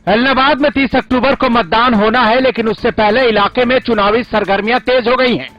एलनाबाद में 30 अक्टूबर को मतदान होना है, लेकिन उससे पहले इलाके में चुनावी सरगर्मियां तेज हो गई हैं।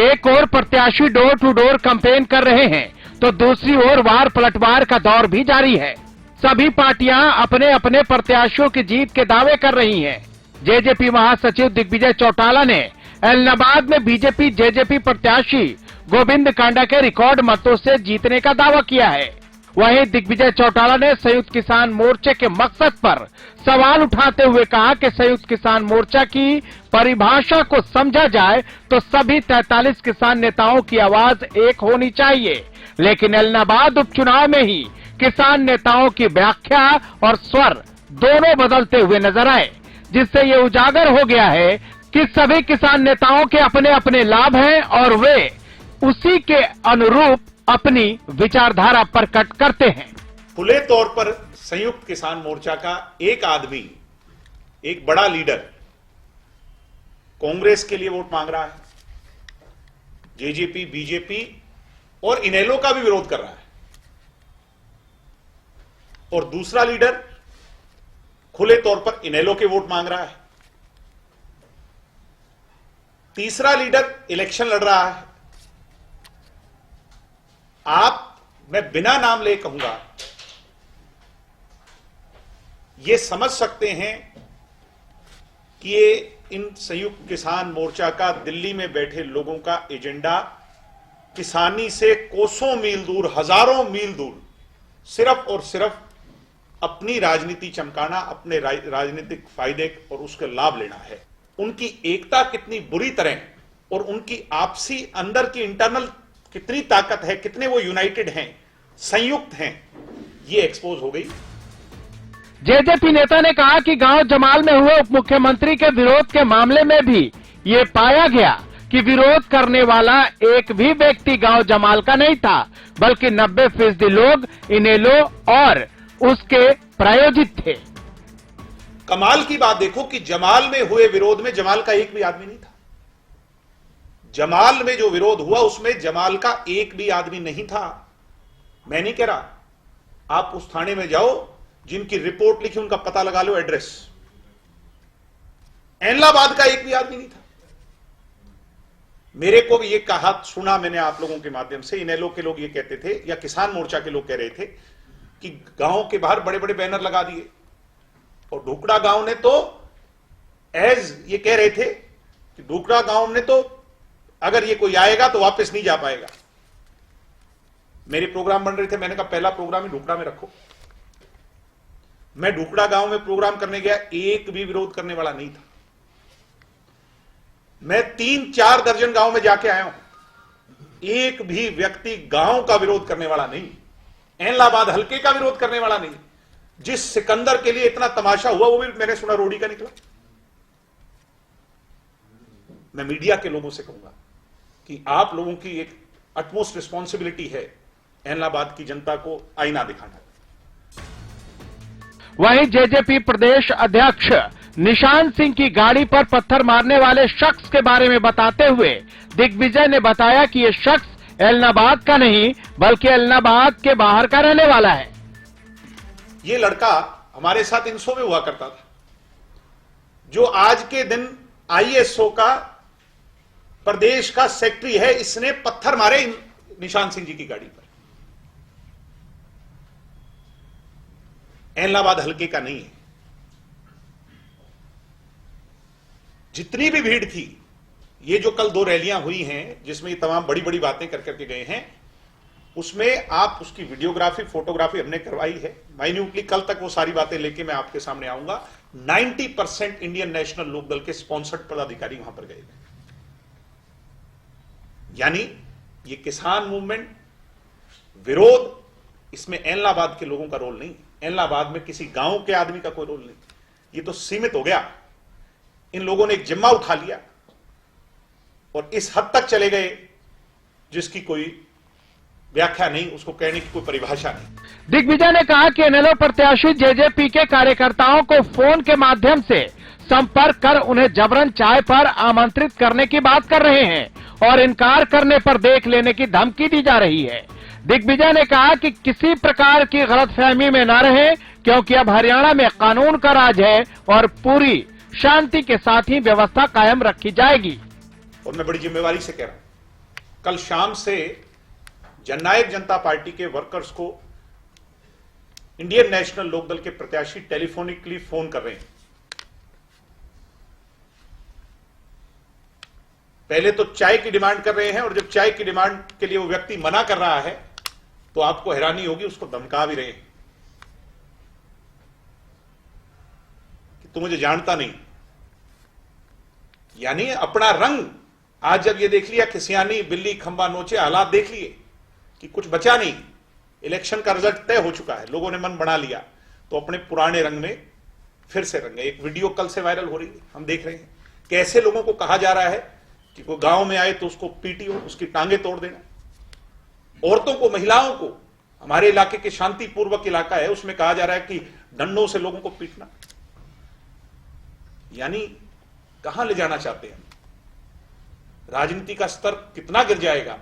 एक ओर प्रत्याशी डोर टू डोर कैंपेन कर रहे हैं, तो दूसरी ओर वार पलटवार का दौर भी जारी है। सभी पार्टियां अपने अपने प्रत्याशियों की जीत के दावे कर रही हैं। जेजेपी महासचिव दिग्विजय चौटाला ने एलनाबाद में बीजेपी जेजेपी प्रत्याशी गोविंद कांडा के रिकॉर्ड मतों से जीतने का दावा किया है। वहीं दिग्विजय चौटाला ने संयुक्त किसान मोर्चे के मकसद पर सवाल उठाते हुए कहा कि संयुक्त किसान मोर्चा की परिभाषा को समझा जाए तो सभी 43 किसान नेताओं की आवाज एक होनी चाहिए, लेकिन एलनाबाद उपचुनाव में ही किसान नेताओं की व्याख्या और स्वर दोनों बदलते हुए नजर आए, जिससे ये उजागर हो गया है कि सभी किसान नेताओं के अपने अपने लाभ हैं और वे उसी के अनुरूप अपनी विचारधारा प्रकट करते हैं। खुले तौर पर संयुक्त किसान मोर्चा का एक आदमी, एक बड़ा लीडर कांग्रेस के लिए वोट मांग रहा है, जेजेपी बीजेपी और इनेलो का भी विरोध कर रहा है, और दूसरा लीडर खुले तौर पर इनेलो के वोट मांग रहा है, तीसरा लीडर इलेक्शन लड़ रहा है। मैं बिना नाम ले कहूंगा, ये समझ सकते हैं कि ये इन संयुक्त किसान मोर्चा का दिल्ली में बैठे लोगों का एजेंडा किसानी से कोसों मील दूर, हजारों मील दूर सिर्फ और सिर्फ अपनी राजनीति चमकाना, अपने राजनीतिक फायदे और उसके लाभ लेना है। उनकी एकता कितनी बुरी तरह और उनकी आपसी अंदर की इंटरनल कितनी ताकत है, कितने वो यूनाइटेड हैं, संयुक्त हैं, ये एक्सपोज हो गई। जेजेपी नेता ने कहा कि गांव जमाल में हुए उप मुख्यमंत्री के विरोध के मामले में भी ये पाया गया कि विरोध करने वाला एक भी व्यक्ति गांव जमाल का नहीं था, बल्कि 90% लोग इनेलो और उसके प्रायोजित थे। कमाल की बात देखो कि जमाल में हुए विरोध में जमाल का एक भी आदमी नहीं था। जमाल में जो विरोध हुआ उसमें जमाल का एक भी आदमी नहीं था। मैं नहीं कह रहा, आप उस थाने में जाओ जिनकी रिपोर्ट लिखी, उनका पता लगा लो, एड्रेस। एलनाबाद का एक भी आदमी नहीं था। मेरे को भी ये कहा सुना मैंने आप लोगों के माध्यम से, इनेलो के लोग ये कहते थे या किसान मोर्चा के लोग कह रहे थे कि गांव के बाहर बड़े बड़े बैनर लगा दिए, और ढोकड़ा गांव ने तो ये कह रहे थे कि ढोकड़ा गांव ने तो अगर ये कोई आएगा तो वापस नहीं जा पाएगा। मेरे प्रोग्राम बन रहे थे, मैंने कहा पहला प्रोग्राम ही ढोकड़ा में रखो। मैं ढोकड़ा गांव में प्रोग्राम करने गया, एक भी विरोध करने वाला नहीं था। मैं 3-4 दर्जन गांव में जाके आया हूं, एक भी व्यक्ति गांव का विरोध करने वाला नहीं, एलनाबाद हल्के का विरोध करने वाला नहीं। जिस सिकंदर के लिए इतना तमाशा हुआ वो भी मैंने सुना रोडी का निकला। मैं मीडिया के लोगों से कहूंगा कि आप लोगों की एक अटमोस्ट रिस्पॉन्सिबिलिटी है एलनाबाद की जनता को आईना दिखाना। वहीं जेजेपी प्रदेश अध्यक्ष निशान सिंह की गाड़ी पर पत्थर मारने वाले शख्स के बारे में बताते हुए दिग्विजय ने बताया कि यह शख्स एलनाबाद का नहीं बल्कि एलनाबाद के बाहर का रहने वाला है। ये लड़का हमारे साथ इनसो में हुआ करता था, जो आज के दिन आईएसओ का प्रदेश का सेक्रेटरी है। इसने पत्थर मारे निशान सिंह जी की गाड़ी पर। एलनाबाद हल्के का नहीं है। जितनी भी भीड़ थी, ये जो कल 2 रैलियां हुई हैं जिसमें ये तमाम बड़ी बड़ी बातें कर करके गए हैं, उसमें आप उसकी वीडियोग्राफी फोटोग्राफी हमने करवाई है माइन्यूटली। कल तक वो सारी बातें लेके मैं आपके सामने आऊंगा। 90% इंडियन नेशनल लोक दल के स्पॉन्सर्ड पदाधिकारी वहां पर गए। यानी ये किसान मूवमेंट विरोध, इसमें एलनाबाद के लोगों का रोल नहीं, एलनाबाद में किसी गांव के आदमी का कोई रोल नहीं। ये तो सीमित हो गया। इन लोगों ने एक जिम्मा उठा लिया और इस हद तक चले गए जिसकी कोई व्याख्या नहीं, उसको कहने की कोई परिभाषा नहीं। दिग्विजय ने कहा कि इनेलो प्रत्याशी जेजेपी के कार्यकर्ताओं को फोन के माध्यम से संपर्क कर उन्हें जबरन चाय पर आमंत्रित करने की बात कर रहे हैं और इनकार करने पर देख लेने की धमकी दी जा रही है। दिग्विजय ने कहा कि किसी प्रकार की गलतफहमी में न रहे, क्योंकि अब हरियाणा में कानून का राज है और पूरी शांति के साथ ही व्यवस्था कायम रखी जाएगी। और मैं बड़ी जिम्मेवारी से कह रहा हूं, कल शाम से जननायक जनता पार्टी के वर्कर्स को इंडियन नेशनल लोकदल के प्रत्याशी टेलीफोनिकली फोन कर रहे हैं। पहले तो चाय की डिमांड कर रहे हैं, और जब चाय की डिमांड के लिए वो व्यक्ति मना कर रहा है तो आपको हैरानी होगी, उसको धमका भी रहे हैं कि तू मुझे जानता नहीं। यानी अपना रंग आज जब ये देख लिया, खिसियानी बिल्ली खंबा नोचे हालात देख लिए कि कुछ बचा नहीं, इलेक्शन का रिजल्ट तय हो चुका है, लोगों ने मन बना लिया, तो अपने पुराने रंग में फिर से रंगे। एक वीडियो कल से वायरल हो रही है, हम देख रहे हैं कैसे लोगों को कहा जा रहा है कि कोई गांव में आए तो उसको पीटियो, उसकी टांगे तोड़ देना। औरतों को, महिलाओं को, हमारे इलाके के शांतिपूर्वक इलाका है, उसमें कहा जा रहा है कि डंडों से लोगों को पीटना। यानी कहां ले जाना चाहते हैं? राजनीति का स्तर कितना गिर जाएगा?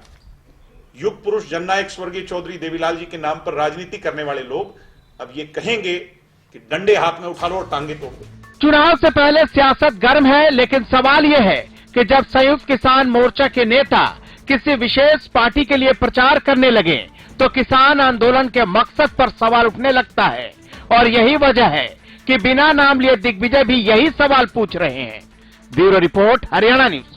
युग पुरुष जननायक स्वर्गीय चौधरी देवीलाल जी के नाम पर राजनीति करने वाले लोग अब ये कहेंगे कि डंडे हाथ में उठा लो और टांगे तोड़ दो। चुनाव से पहले सियासत गर्म है, लेकिन सवाल यह है कि जब संयुक्त किसान मोर्चा के नेता किसी विशेष पार्टी के लिए प्रचार करने लगे तो किसान आंदोलन के मकसद पर सवाल उठने लगता है। और यही वजह है कि बिना नाम लिए दिग्विजय भी यही सवाल पूछ रहे हैं। Bureau report, Haryana news.